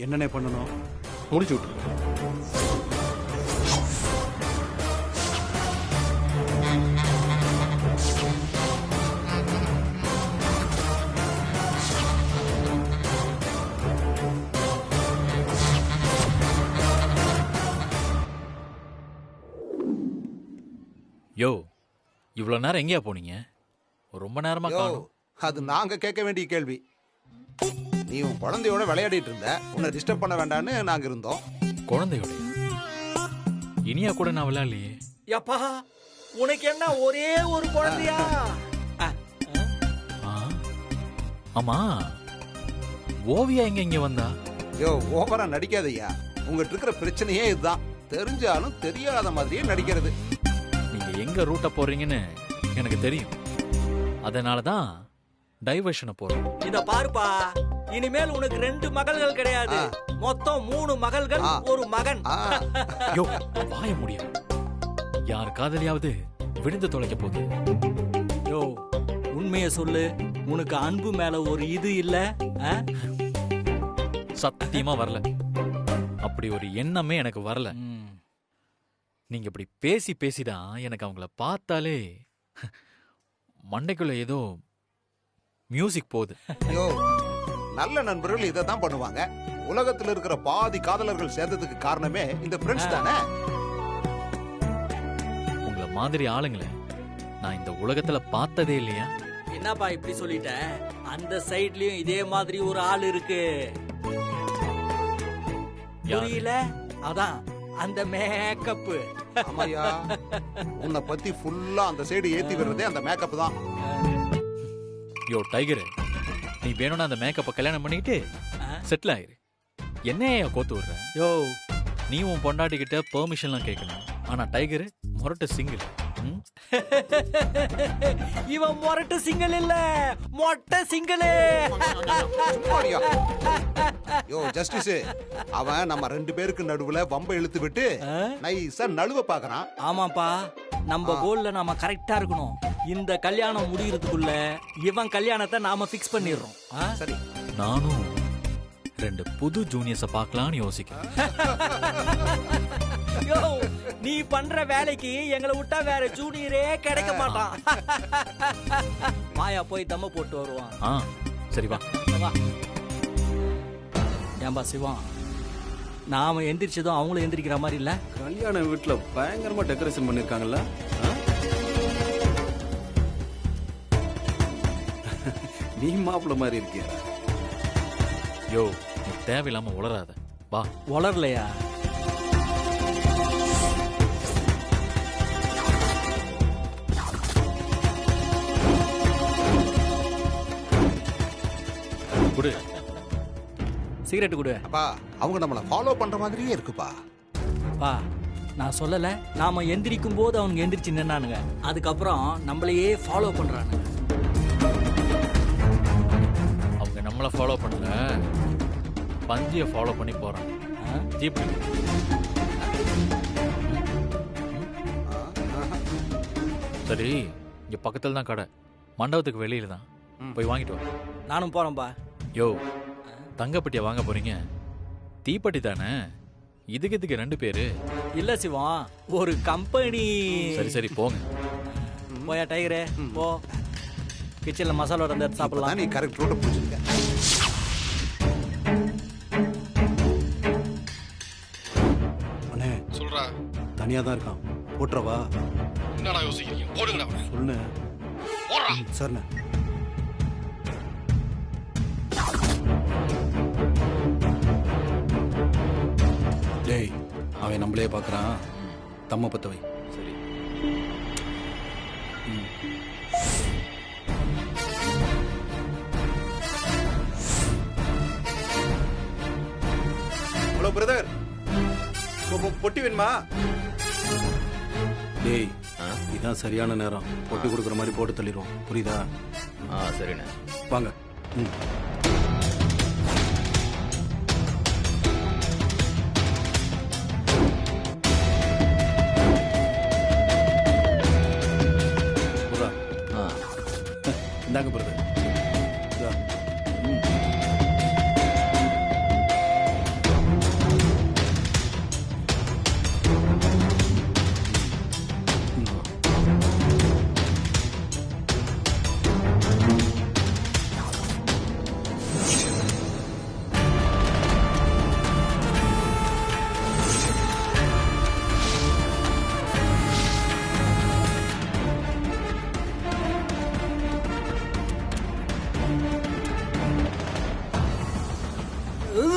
என்னண்ணே பண்ணணும்? முடிச்சு விட்டுரு. யோ, இவ்வளோ நேரம் எங்கேயா போனீங்க? ரொம்ப நேரமா யோ, காணோம். அது நாங்க கேட்க வேண்டிய கேள்வி. நீ உன் குழந்தையோட விளையாடிட்டு இருந்த, உன்னை டிஸ்டர்ப் பண்ண வேண்டாம்னு நாங்க இருந்தோம். குழந்தையோட இனியா கூட நான் விளையாடலையே. யப்பா, உனக்கு என்ன ஒரே ஒரு குழந்தையா? ஆ, ஆமா, ஓவியா எங்க இங்க வந்தா? யோ, ஓவரா நடிக்காதய்யா. உங்ககிட்ட இருக்கிற பிரச்சனையே இதுதான். தெரிஞ்சாலும் தெரியாத மாதிரியே நடிக்கிறது. நீங்க எங்க ரூட்ட போறீங்கன்னு எனக்கு தெரியும். அதனால தான் டைவர்ஷனை போறோம். இத பாருப்பா, இனிமேல் உனக்கு 2 மகள்கள் கிடையாது, மொத்தம் 3 மகள்கள், ஒரு மகன். யோ, வாய முடியும். யார் காதலியாவது விழுந்து தொலைக்க போகுது. யோ, உண்மையை சொல்லு, உனக்கு அன்பு மேல ஒரு இது இல்ல? சத்தியமா வரல. அப்படி ஒரு எண்ணமே எனக்கு வரல. நீங்க இப்படி பேசி பேசிதான் எனக்கு அவங்கள பார்த்தாலே மண்டைக்குள்ள ஏதோ மியூசிக் போகுது. யோ, நல்ல நண்பர்கள் இதை தான் பண்ணுவாங்க. உலகத்துல இருக்கிற பாதி காதலர்கள் சேர்ந்ததுக்கு காரணமே இந்த ஃப்ரெண்ட்ஸ் தானே. உங்களை மாதிரி ஆளுங்களை நான் இந்த உலகத்துல பார்த்ததே இல்லையா? என்னப்பா இப்படி சொல்லிட்ட? அந்த சைட்லயும் இதே மாதிரி ஒரு ஆள் இருக்கு. புரியல? அதான் அந்த மேக்கப். ஆமாயா, உன்னை பத்தி ஃபுல்லா அந்த சைடு ஏத்தி விடுறதே அந்த மேக்கப் தான். யோ டைகர், நீ வேணும்னா அந்த மேக்கப்பை கல்யாணம் பண்ணிட்டு செட்டில் ஆயிரு. என்ன கோத்து விடுற? யோ, நீ உன் பொண்டாட்டி கிட்ட பெர்மிஷன்லாம் கேட்கணும். ஆனா டைகர் முரட்டு சிங்கிள். இவன் மொரட்டு சிங்கிள் இல்ல, மொட்டை சிங்கிள். யோ ஜஸ்டிஸ், அவன் நம்ம 2 பேருக்கு நடுவுல வம்ப இழுத்து விட்டு நைஸா நழுவ பாக்குறான். ஆமாப்பா, நம்ம கோல்ல நாம கரெக்டா இருக்கணும். இந்த கல்யாணம் முடியறதுக்குள்ள இவன் கல்யாணத்தை நாம பிக்ஸ் பண்ணிடுறோம். சரி, நானும் 2 புது ஜூனியர்ஸை பார்க்கலான்னு யோசிக்கிறேன். யோ, நீ பண்ற வேலைக்கு எங்களை விட்டா வேற ஜூனியரே கிடைக்க மாட்டான். மாயா போய் தம்ம போட்டு வருவான். சரி வா வா. ஏன்பா சிவா, நாம எந்திரிச்சதும் அவங்களும் எந்திரிக்கிற மாதிரி இல்ல? கல்யாண வீட்டுல பயங்கரமா டெக்கரேஷன் பண்ணிருக்காங்கல்ல. நீ மாப்பிள்ள மாதிரி இருக்கிய. யோ, நீ தேவையில்லாம உளராத. வா. உளரலையா? குடு, சிகரெட் குடு. அப்பா, அவங்க நம்மள ஃபாலோ பண்ற மாதிரியே இருக்குப்பா. பா, நான் சொல்லல, நாம எந்திரிக்கும் போது அவங்க எந்திரிச்சு நின்னானுங்க, அதுக்கப்புறம் நம்மளையே ஃபாலோ பண்றானுங்க. அவங்க நம்மள ஃபாலோ பண்ணல, பந்திய ஃபாலோ பண்ணி போறாங்க. ஜீப். சரி, இங்க பக்கத்துல தான் கடை, மண்டபத்துக்கு வெளியில தான். போய் வாங்கிட்டு வா. நானும் போறேன்பா. யோ, தங்கப்பட்டியா வாங்க போறீங்க? தீப்பெட்டி தானே, இதுக்கு 2 பேரு இல்ல சிவம், ஒரு கம்பெனி. சரி சரி போங்க. போயா டைகரே, போ. கிச்சன்ல மசாலா வந்து சாப்பிடலாம். நீ கரெக்ட் ரோட புடிச்சிருக்க. அண்ணே சொல்றா. தனியா தான் இருக்கான், போட்டுறவா? என்னடா யோசிக்கிறீங்க? போடுங்கடா அவனை. சொல்லு. போடுறா. சரிண்ணே. டேய், அவன் நம்மளே பார்க்கறான், தம்ம பத்த வை. சரி. ஹலோ பிரதர், பொட்டி வேணுமா? டேய், இதான் சரியான நேரம். பொட்டி கொடுக்குற மாதிரி போட்டு தள்ளிடுவோம், புரியுதா? சரிண்ணே. வாங்க. இந்தாங்க பிரதர்.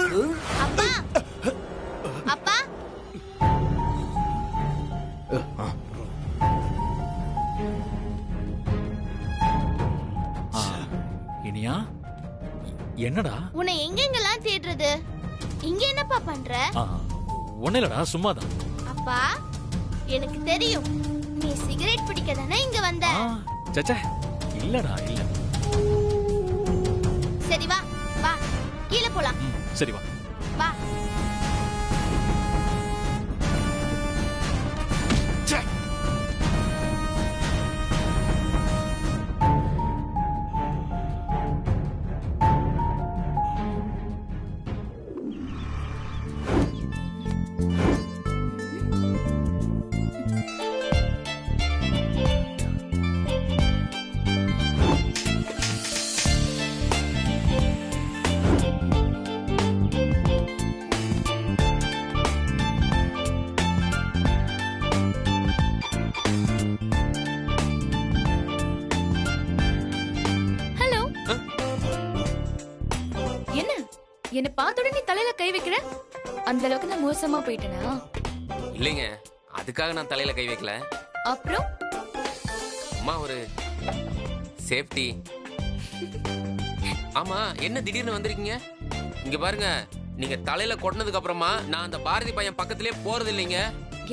அப்பா அப்பா இனியா என்னடா? உன்னை எங்கெங்கெல்லாம் தேடுறது? இங்க என்னப்பா பண்ற? ஒன்னும் இல்லடா, சும்மாதான். அப்பா எனக்கு தெரியும், நீ சிகரெட் பிடிக்க தானே இங்க வந்த. சச்சா இல்லடா, இல்ல. சரி வா வா, கீழே போலாம். சரி வா வா. என்ன பார்த்த உடனே தலையில கை வைக்கிற? அந்த அளவுக்கு நான் மோசமா போயிட்டேனா? இல்லைங்க, அதுக்காக நான் தலையில கை வைக்கல. அப்புறம் அம்மா ஒரு சேஃப்டி. ஆமா, என்ன திடீர்னு வந்திருக்கீங்க? இங்க பாருங்க, நீங்க தலையில கொட்டினதுக்கு அப்புறமா நான் அந்த பாரதி பையன் பக்கத்திலே போறது இல்லைங்க.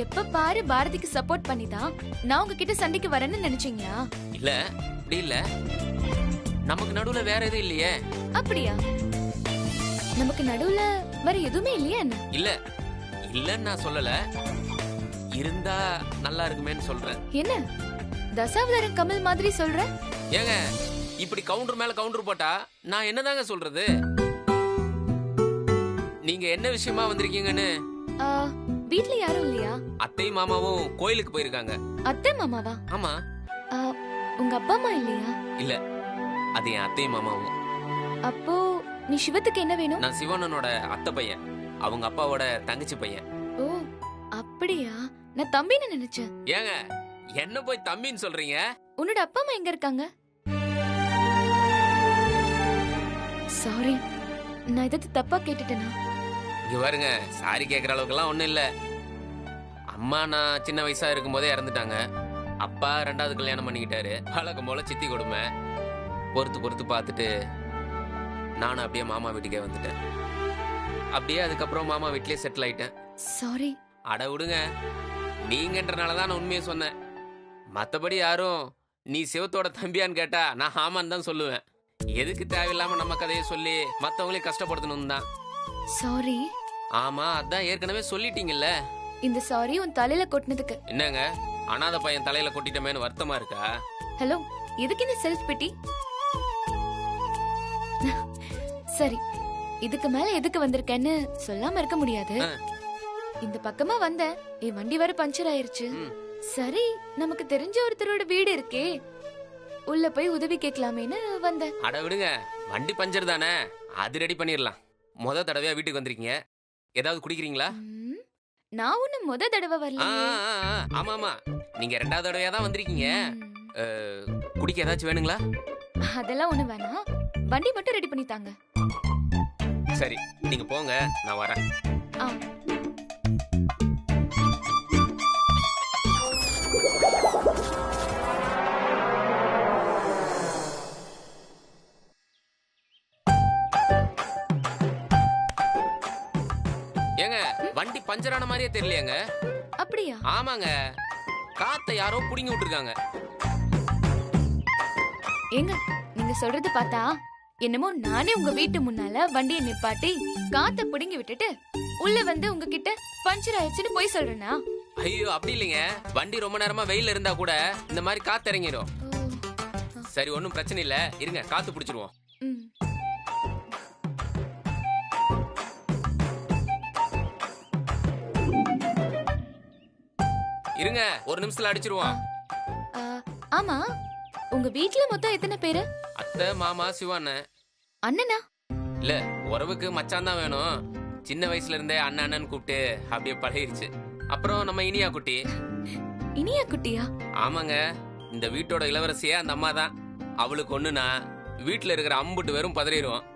எப்ப பாரு பாரதிக்கு சப்போர்ட் பண்ணிதான் நான் உங்ககிட்ட சண்டைக்கு வரேன்னு நினைச்சீங்களா? இல்ல, அப்படி இல்ல. நமக்கு நடுவுல வேற எதுவும் இல்லையே. அப்படியா? நமக்கு நடுவுல வேற எதுவுமே இல்லையா என்ன? இல்ல இல்லன்னு நான் சொல்லல, இருந்தா நல்லா இருக்குமேன்னு சொல்றேன். என்ன தசாவதாரம் கமல் மாதிரி சொல்ற? ஏங்க இப்படி கவுண்டர் மேல கவுண்டர் போட்டா நான் என்னதாங்க சொல்றது? நீங்க என்ன விஷயமா வந்திருக்கீங்கன்னு? வீட்ல யாரும் இல்லையா? அத்தையும் மாமாவும் கோயிலுக்கு போயிருக்காங்க. அத்தை மாமாவா? ஆமா. உங்க அப்பா அம்மா இல்லையா? இல்ல, அது என் அத்தையும் மாமாவும். அப்போ நீ சிவத்துக்கு என்ன வேணும்? நான் சிவனனோட அத்தை பையன், அவங்க அப்பாவோட தங்கச்சி பையன். ஓ அப்படியா? நான் தம்பின்னு நினைச்சேன். ஏங்க என்ன போய் தம்பின்னு சொல்றீங்க? உன்னோட அப்பா அம்மா எங்க இருக்காங்க? சாரி, நான் இதை தப்பா கேட்டுட்டேனா? இங்க பாருங்க, சாரி கேக்குற அளவுக்குலாம் ஒண்ணும் இல்ல. அம்மா நான் சின்ன வயசா இருக்கும் போதே இறந்துட்டாங்க. அப்பா 2வது கல்யாணம் பண்ணிக்கிட்டாரு. வழக்கம் போல சித்தி கொடுமை. பொறுத்து பார்த்துட்டு நானும் அப்படியே மாமா வீட்டுக்கே வந்துட்டேன். அப்படியே அதுக்கப்புறம் மாமா வீட்லயே செட்டில் ஆயிட்டேன். சாரி. அட விடுங்க, நீங்கன்றனாலதான் நான் உண்மையை சொன்னேன். மத்தபடி யாரும் நீ சிவத்தோட தம்பியான்னு கேட்டா நான் ஆமான்னு தான் சொல்லுவேன். எதுக்கு தேவையில்லாம நம்ம கதையை சொல்லி மத்தவங்களையும் கஷ்டப்படுத்தணும் தான். சாரி. ஆமா, அதான் ஏற்கனவே சொல்லிட்டீங்கல்ல. இந்த சாரி உன் தலையில கொட்டினதுக்கு. என்னங்க அனாதை பையன் தலையில கொட்டிட்டமேன்னு வருத்தமா இருக்கா? ஹலோ, எதுக்கு இந்த செல்ஃப் பிட்டி? சரி, இதுக்கு மேல எதுக்கு வந்திருக்கேன்னு சொல்லாம இருக்க முடியாது. இந்த பக்கமா வந்த என் வண்டி வர பஞ்சர் ஆயிருச்சு. சரி, நமக்கு தெரிஞ்ச ஒருத்தரோட வீடு இருக்கே, உள்ள போய் உதவி கேட்கலாமேன்னு வந்தேன். அட விடுங்க, வண்டி பஞ்சர் தானே, அது ரெடி பண்ணிடலாம். முத தடவையா வீட்டுக்கு வந்திருக்கீங்க, ஏதாவது குடிக்கிறீங்களா? நான் ஒண்ணு முத தடவை வரல. ஆமா, நீங்க 2வது தடவையா தான் வந்திருக்கீங்க. குடிக்க ஏதாச்சும் வேணுங்களா? அதெல்லாம் ஒண்ணு வேணாம், வண்டி மட்டும் ரெடி பண்ணி தாங்க. சரி, நீங்க போங்க, நான் வரேன். ஏங்க வண்டி பஞ்சரான மாதிரியே தெரியலையாங்க? அப்படியா? ஆமாங்க, காத்தை யாரோ புடிங்கி விட்டுருக்காங்க. ஏங்க நீங்க சொல்றது பார்த்தா என்னமோ நானே உங்க வீட்டு முன்னால வண்டியை நிப்பாட்டி காத்த புடுங்கி விட்டுட்டு உள்ள வந்து உங்ககிட்ட பஞ்சர் ஆயிடுச்சுன்னு போய் சொல்றேனா? ஐயோ அப்படி இல்லைங்க, வண்டி ரொம்ப நேரமா வெயில இருந்தா கூட இந்த மாதிரி காத்து இறங்கிரும். சரி, ஒன்னும் பிரச்சனை இல்ல, இருங்க காத்து பிடிச்சிருவோம். இருங்க, ஒரு நிமிஷத்துல அடிச்சிருவோம். ஆமா, உங்க வீட்ல மொத்தம் எத்தனை பேரு? அத்தை, மாமா, சிவான. அண்ணனா? இல்ல, உறவுக்கு மச்சான் தான் வேணும். சின்ன வயசுல இருந்தே அண்ணன் கூப்பிட்டு அப்படியே பழகிருச்சு. அப்புறம் நம்ம இனியா குட்டி. இனியா குட்டியா? ஆமாங்க, இந்த வீட்டோட இளவரசியே அந்த அம்மா தான். அவளுக்கு ஒண்ணுனா வீட்டுல இருக்கிற அம்புட்டு வெறும் பதறிடுவோம்.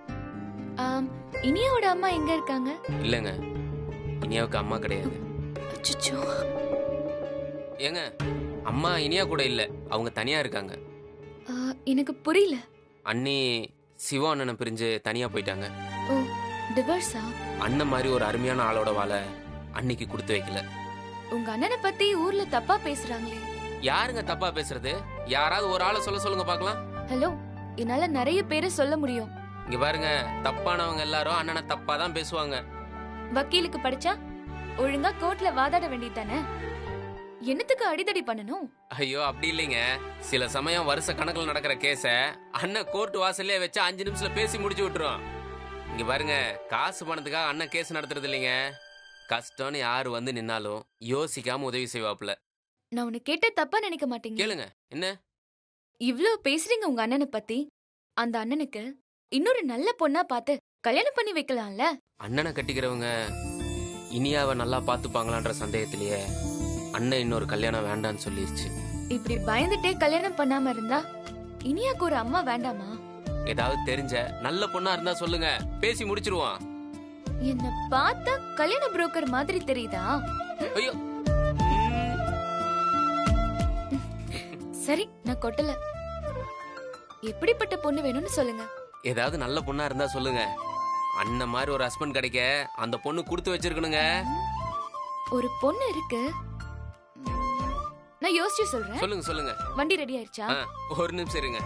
இனியாவோட அம்மா எங்க இருக்காங்க? இல்லைங்க, இனியாவுக்கு அம்மா கிடையாது. அச்சச்சோ. ஏங்க, அம்மா இனியா கூட இல்ல, அவங்க தனியா இருக்காங்க. எனக்கு புரியல. அண்ணி சிவா அண்ணனை பிரிஞ்சு தனியா போயிட்டாங்க. ஓ, டிவோர்ஸா? அண்ணன் மாதிரி ஒரு அருமையான ஆளோட வாழ அன்னைக்கு கொடுத்து வைக்கல. உங்க அண்ணனை பத்தி ஊர்ல தப்பா பேசுறாங்களே. யாருங்க தப்பா பேசுறது? யாராவது ஒரு ஆளை சொல்ல சொல்லுங்க பாக்கலாம். ஹலோ, என்னால நிறைய பேரை சொல்ல முடியும். இங்க பாருங்க, தப்பானவங்க எல்லாரும் அண்ணனை தப்பா தான் பேசுவாங்க. வக்கீலுக்கு படிச்சா ஒழுங்கா கோர்ட்ல வாதாட வேண்டியதானே? என்னத்துக்கு அடிதடி பண்ணணும்? ஐயோ, அப்படி இல்லைங்க. சில சமயம் வருஷ கணக்கில் நடக்கிற கேஸ அண்ணன் கோர்ட் வாசல்லே வச்சு 5 நிமிஷத்துல பேசி முடிச்சு விட்டுரும். இங்க பாருங்க, காசு பணத்துக்காக அண்ணன் கேஸ் நடத்துறது இல்லைங்க. கஷ்டம்னு யாரு வந்து நின்னாலும் யோசிக்காம உதவி செய்வாப்புல. நான் உன்னை கேட்ட தப்பா நினைக்க மாட்டீங்க. கேளுங்க. என்ன இவ்ளோ பேசுறீங்க உங்க அண்ணனை பத்தி? அந்த அண்ணனுக்கு இன்னொரு நல்ல பொண்ணா பார்த்து கல்யாணம் பண்ணி வைக்கலாம்ல? அண்ணனை கட்டிக்கிறவங்க இனியாவை நல்லா பாத்துப்பாங்களான்ற சந்தேகத்திலேயே அண்ணன் இன்னொரு கல்யாணம் வேண்டான்னு சொல்லிருச்சு. இப்படி பயந்துட்டே கல்யாணம் பண்ணாம இருந்தா இனியாக்கு ஒரு அம்மா வேண்டாமா? ஏதாவது தெரிஞ்ச நல்ல பொண்ணா இருந்தா சொல்லுங்க, பேசி முடிச்சிருவான். என்ன பார்த்தா கல்யாண புரோக்கர் மாதிரி தெரியுதா? ஐயோ, சரி, நான் கொட்டல. எப்படிப்பட்ட பொண்ணு வேணும்னு சொல்லுங்க. ஏதாவது நல்ல பொண்ணா இருந்தா சொல்லுங்க. அண்ணன் மாதிரி ஒரு ஹஸ்பண்ட் கிடைக்க அந்த பொண்ணு கொடுத்து வச்சிருக்கணுங்க. ஒரு பொண்ணு இருக்கு, நான் யோசிச்சு சொல்றேன். சொல்லுங்க சொல்லுங்க. வண்டி ரெடி ஆயிடுச்சா? ஒரு நிமிஷம் இருங்க.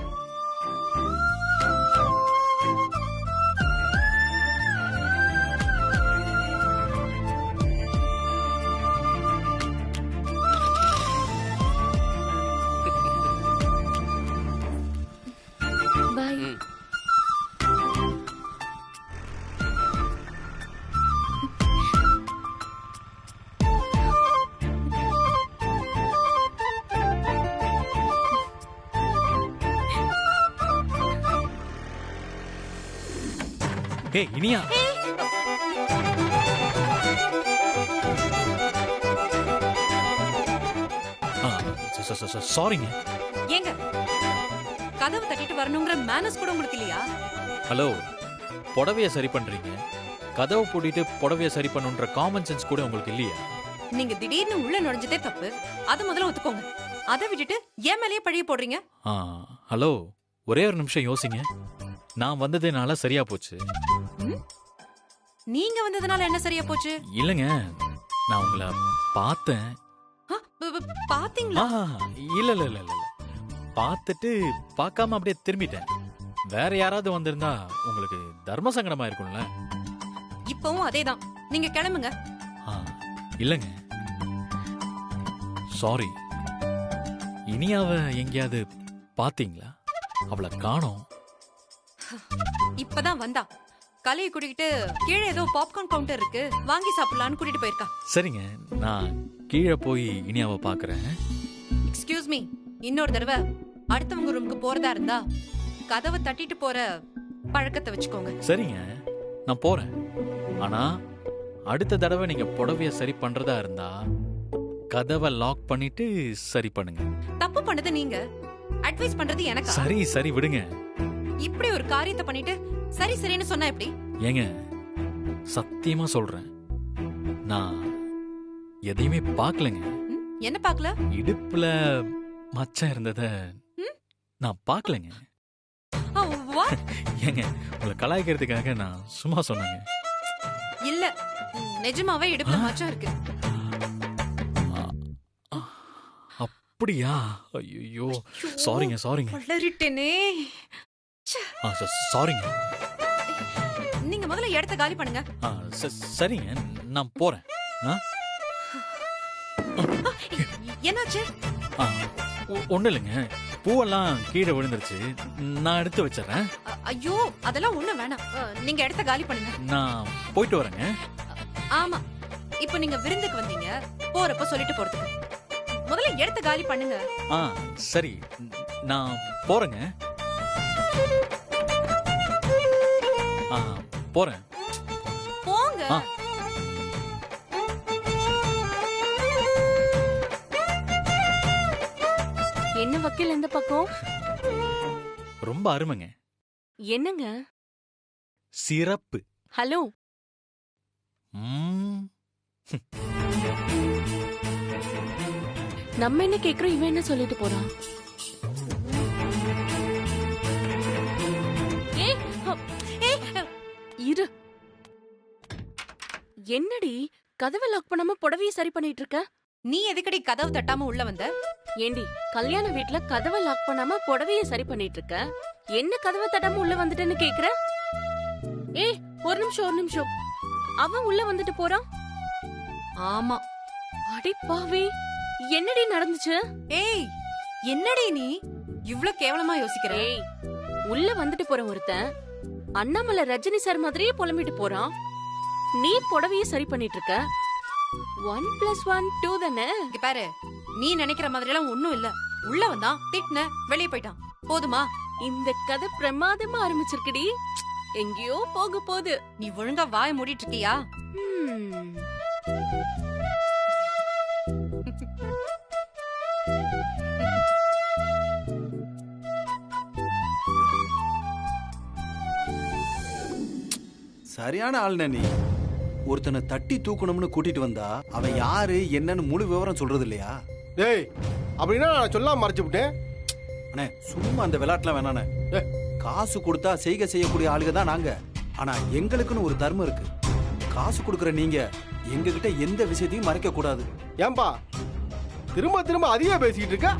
பாய். ஏய் இனியா, சாரிங்க. ஏங்க, கதவு தட்டிட்டு வரணுங்கிற மேனஸ் கூட உங்களுக்கு இல்லையா? ஹலோ, புடவைய சரி பண்றீங்க, கதவு பூட்டிட்டு புடவைய சரி பண்ணுன்ற காமன் சென்ஸ் கூட உங்களுக்கு இல்லையா? நீங்க திடீர்னு உள்ள நுழைஞ்சதே தப்பு, அத முதல்ல ஒத்துக்கோங்க. அதை விட்டுட்டு ஏன் மேலேயே பழிய போடுறீங்க? ஹலோ, ஒரே ஒரு நிமிஷம் யோசிங்க. நான் வந்ததுனால சரியா போச்சு. நீங்க வந்ததுனால என்ன சரியா போச்சு? இல்லங்க, நான் உங்களை பார்த்தேன். பாத்தீங்களா? இல்ல இல்ல இல்ல இல்ல, பார்த்துட்டு பார்க்காம அப்படியே திரும்பிட்டேன். வேற யாராவது வந்திருந்தா உங்களுக்கு தர்ம சங்கடமா இருக்கும்ல. இப்பவும் அதேதான், நீங்க கிளம்புங்க. இல்லங்க, சாரி. இனியாவ எங்கேயாவது பாத்தீங்களா? அவளை காணோம். இப்பதான் வந்தா. கலையை கூட்டிக்கிட்டு கீழே ஏதோ பாப்கார்ன் கவுண்டர் இருக்கு, வாங்கி சாப்பிடலான்னு கூட்டிட்டு போயிருக்கா. சரிங்க, நான் கீழே போய் இனியாவை பாக்குறேன். எக்ஸ்கியூஸ் மீ, இன்னொரு தடவை அடுத்தவங்க ரூமுக்கு போறதா இருந்தா கதவை தட்டிட்டு போற பழக்கத்தை வச்சுக்கோங்க. சரிங்க, நான் போறேன். ஆனா அடுத்த தடவை நீங்க புடவைய சரி பண்றதா இருந்தா கதவை லாக் பண்ணிட்டு சரி பண்ணுங்க. தப்பு பண்ணது நீங்க, அட்வைஸ் பண்றது எனக்கு. சரி சரி விடுங்க. இப்படி ஒரு காரியத்தை பண்ணிட்டு சரி சரின்னு சொன்னா எப்படி? ஏங்க, சத்தியமா சொல்றேன், நான் எதையுமே பார்க்கலங்க. என்ன பார்க்கல? இடுப்புல மச்சம் இருந்தத நான் பார்க்கலங்க. ஏங்க, உங்களை கலாய்க்கிறதுக்காக நான் சும்மா சொன்னேங்க. இல்ல, நிஜமாவே இடுப்புல மச்சம் இருக்கு. அப்படியா? ஐயோ, சாரிங்க சாரிங்க. வளரிட்டேனே. சாரிங்க. நீங்க முதல்ல இடத்த காலி பண்ணுங்க. சரிங்க, நான் போறேன். என்னாச்சு? ஒண்ணு இல்லைங்க, பூவெல்லாம் கீழே விழுந்துருச்சு, நான் எடுத்து வச்சிடறேன். ஐயோ, அதெல்லாம் ஒண்ணு வேணாம், நீங்க இடத்த காலி பண்ணுங்க. நான் போயிட்டு வரேங்க. ஆமா, இப்போ நீங்க விருந்துக்கு வந்தீங்க, போறப்ப சொல்லிட்டு போறதுக்கு. முதல்ல இடத்த காலி பண்ணுங்க. சரி, நான் போறேங்க. போறேன். போங்க. என்ன வக்கீல் இந்த பக்கம்? ரொம்ப அருமைங்க. என்னங்க? சிறப்பு. ஹலோ. நம்ம என்ன கேக்குறோம், இவன் என்ன சொல்லிட்டு போறான்? இரு. என்னடி கதவை லாக் பண்ணாம புடவைய சரி பண்ணிட்டு இருக்க? நீ எதுக்கடி கதவு தட்டாம உள்ள வந்த? ஏண்டி கல்யாண வீட்ல கதவை லாக் பண்ணாம புடவைய சரி பண்ணிட்டு இருக்க, என்ன கதவை தட்டாம உள்ள வந்துட்டேன்னு கேக்குற? ஏய் ஒரு நிமிஷம். அவன் உள்ள வந்துட்டு போறான். ஆமா. அடி பாவி, என்னடி நடந்துச்சு? ஏய் என்னடி நீ இவ்ளோ கேவலமா யோசிக்கிற? ஏய் உள்ள வந்துட்டு போற ஒருத்தன் அண்ணாமலை ரஜினி சார் மாதிரியே புலம்பிட்டு போறான். நீ புடவைய சரி பண்ணிட்டு இருக்க. 1+1 2 தானே? இங்க பாரு, நீ நினைக்கிற மாதிரி எல்லாம் ஒண்ணும் இல்ல. உள்ள வந்தான், திட்டின, வெளியே போயிட்டான். போதுமா? இந்த கதை பிரமாதமா ஆரம்பிச்சிருக்குடி. எங்கேயோ போக போகுது. நீ ஒழுங்கா வாய மூடிட்டு இருக்கியா? சரியான ஆளுன நீ. ஒருத்தனை தட்டி தூக்கணும்னு கூட்டிட்டு வந்தா அவன் யாரு என்னன்னு முழு விவரம் சொல்றது இல்லையா? டேய் அப்படின்னா நான் சொல்லாம மறைச்சு விட்டேன். அண்ணே சும்மா அந்த விளையாட்டுலாம் வேணாண்ணே. காசு கொடுத்தா செய்கை செய்யக்கூடிய ஆளுக தான் நாங்க. ஆனா எங்களுக்குன்னு ஒரு தர்மம் இருக்கு. காசு கொடுக்குற நீங்க எங்ககிட்ட எந்த விஷயத்தையும் மறைக்க கூடாது. ஏன்பா திரும்ப அதையே பேசிக்கிட்டு இருக்க?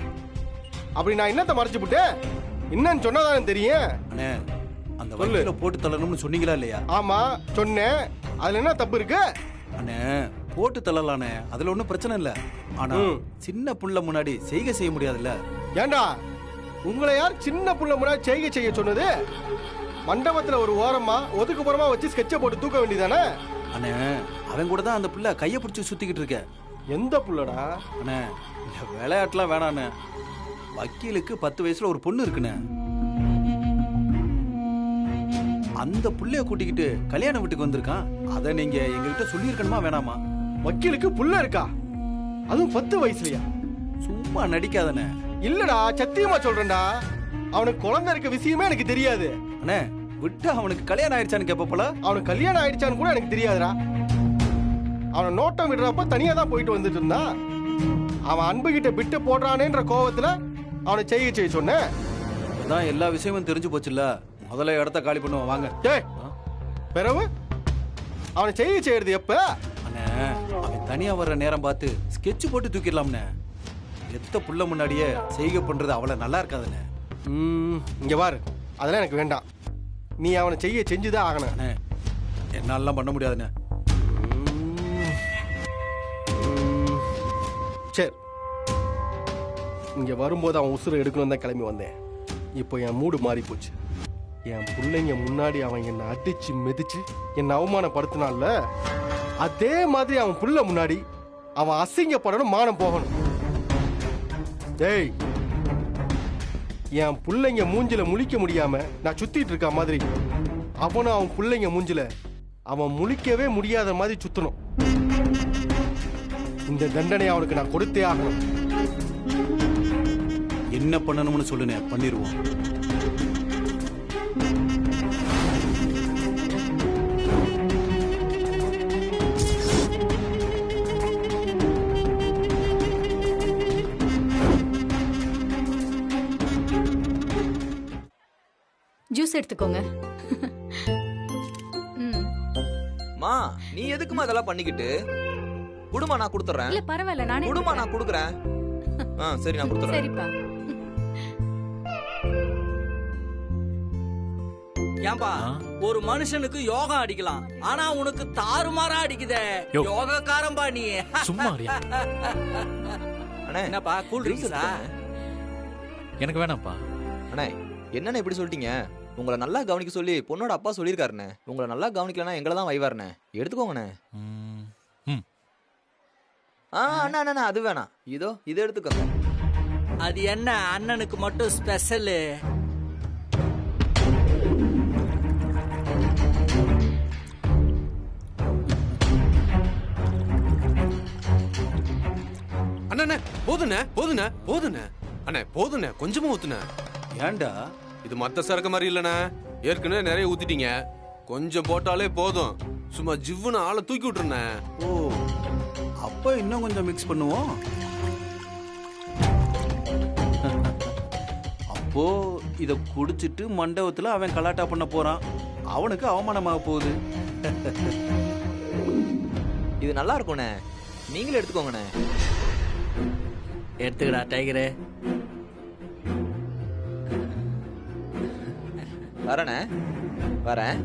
அப்படி நான் என்னத்த மறைச்சு விட்டேன்? என்னன்னு சொன்னாதானே தெரியும். அண்ணே அந்த வழியில போட்டு தள்ளணும்னு சொன்னீங்களா இல்லையா? ஆமா சொன்னேன். அதுல என்ன தப்பு இருக்கு? அண்ணே போட்டு தள்ளலானே, அதுல ஒண்ணும் பிரச்சனை இல்ல. ஆனா சின்ன புள்ள முன்னாடி செய்கை செய்ய முடியாதுல்ல. ஏண்டா உங்களை யார் சின்ன புள்ள முன்னாடி செய்ய சொன்னது? மண்டபத்துல ஒரு ஓரமா ஒதுக்குப்புறமா வச்சு ஸ்கெட்சை போட்டு தூக்க வேண்டியதானே? அண்ணே அவன் கூட தான் அந்த புள்ள கைய பிடிச்சி சுத்திக்கிட்டு இருக்க. எந்த புள்ளடா? அண்ணே விளையாட்டுலாம் வேணாண்ணே. வக்கீலுக்கு 10 வயசுல ஒரு பொண்ணு இருக்குண்ணே. அந்த புள்ளைய கூட்டிக்கிட்டு கல்யாண வீட்டுக்கு வந்திருக்கான். அத நீங்க எங்ககிட்ட சொல்லியிருக்கணுமா வேணாமா? வக்கீலுக்கு புள்ள இருக்கா? அதுவும் 10 வயசுலயா? சும்மா நடிக்காதண்ணே. இல்லடா சத்தியமா சொல்றேன்டா, அவனுக்கு குழந்தை இருக்க விஷயமே எனக்கு தெரியாது. அண்ணே விட்டு அவனுக்கு கல்யாணம் ஆயிடுச்சான்னு கேப்ப போல. அவனுக்கு கல்யாணம் ஆயிடுச்சான்னு கூட எனக்கு தெரியாதுடா. அவனை நோட்டம் விடுறப்ப தனியா தான் போயிட்டு வந்துட்டு இருந்தான். அவன் அன்பு கிட்ட விட்டு போடுறானேன்ற கோவத்துல அவனை செய்ய சொன்னேன். அதான் எல்லா விஷயமும் தெரிஞ்சு போச்சுல்ல. முதல்ல இடத்த காலி பண்ணுவோம் வாங்க. பிறகு அவனை செய்யறது எப்ப? அண்ணே அவன் தனியா வர்ற நேரம் பார்த்து ஸ்கெட்ச் போட்டு தூக்கிடலாம்ண்ணே. எத்த புள்ள முன்னாடியே செய்கை பண்றது அவ்வளவு நல்லா இருக்காதுண்ணே. இங்க பாரு, அதெல்லாம் எனக்கு வேண்டாம். நீ அவனை செஞ்சுதான் ஆகணும். அண்ணே என்னாலலாம் பண்ண முடியாதுண்ணே. சரி, இங்க வரும்போது அவன் உசுரை எடுக்கணும் தான் கிளம்பி வந்தேன். இப்போ என் மூடு மாறி போச்சு. என் பிள்ளைங்க முன்னாடி அவன் என்னை அடிச்சு மிதிச்சு என்னை அவமானப்படுத்தினான்ல, அதே மாதிரி அவன் புள்ள முன்னாடி அவன் அசிங்கப்படணும், மானம் போகணும். டேய், என் பிள்ளைங்க மூஞ்சில முழிக்க முடியாம நான் சுத்திட்டு இருக்க மாதிரி அவனும் அவன் பிள்ளைங்க மூஞ்சில அவன் முழிக்கவே முடியாத மாதிரி சுத்தணும். இந்த தண்டனை அவனுக்கு நான் கொடுத்தே ஆகணும். என்ன பண்ணணும்னு சொல்லுனே, பண்ணிடுவோம். ஜூஸ் எடுத்துக்கோங்க. மா நீ எதுக்குமா அதெல்லாம் பண்ணிக்கிட்டு? குடுமா நான் கொடுத்துறேன். இல்ல பரவாயில்ல, நானே குடுமா நான் கொடுக்குறேன். சரி நான் கொடுத்துறேன். சரிப்பா. ஏன்பா ஒரு மனுஷனுக்கு யோகா அடிக்கலாம், ஆனா உனக்கு தாறுமாறா அடிக்குதே. யோகக்காரம்பா நீ. சும்மா என்னப்பா கூல் ட்ரிங்க்ஸா? எனக்கு வேணாம்ப்பா. அண்ணே என்னண்ணே இப்படி சொல்லிட்டீங்க? உங்களை நல்லா கவனிக்க சொல்லி பொண்ணோட அப்பா சொல்லியிருக்காருண்ணே. உங்களை நல்லா கவனிக்கலன்னா எங்களை தான் வைவாருண்ணே. எடுத்துக்கோங்கண்ணே. அண்ணா அண்ணா அது வேணாம், இதோ இதை எடுத்துக்கோங்க. அது என்ன அண்ணனுக்கு மட்டும் ஸ்பெஷல்? அண்ணா போதுண்ணே போதுண்ணே போதுண்ணே. அண்ணே போதுண்ணே, கொஞ்சமா ஊத்துண்ணே. ஏண்டா இது மத்த சரக்கு மாதிரி இல்லண்ணே, ஏற்கனவே நிறைய ஊத்திட்டீங்க. கொஞ்சம் போட்டாலே போதும் சும்மா ஜிவ்வுன்னு ஆளை தூக்கி விட்டுருண்ணே. ஓ, அப்ப இன்னும் கொஞ்சம் மிக்ஸ் பண்ணுவோம். அப்போ இத குடிச்சிட்டு மண்டபத்துல அவன் கலாட்டா பண்ண போறான். அவனுக்கு அவமானமாக போகுது. இது நல்லா இருக்கும்ண்ணே, நீங்களே எடுத்துக்கோங்கண்ணே. எடுத்துக்கடா டைகரே. வரேண்ணே, வரேன்.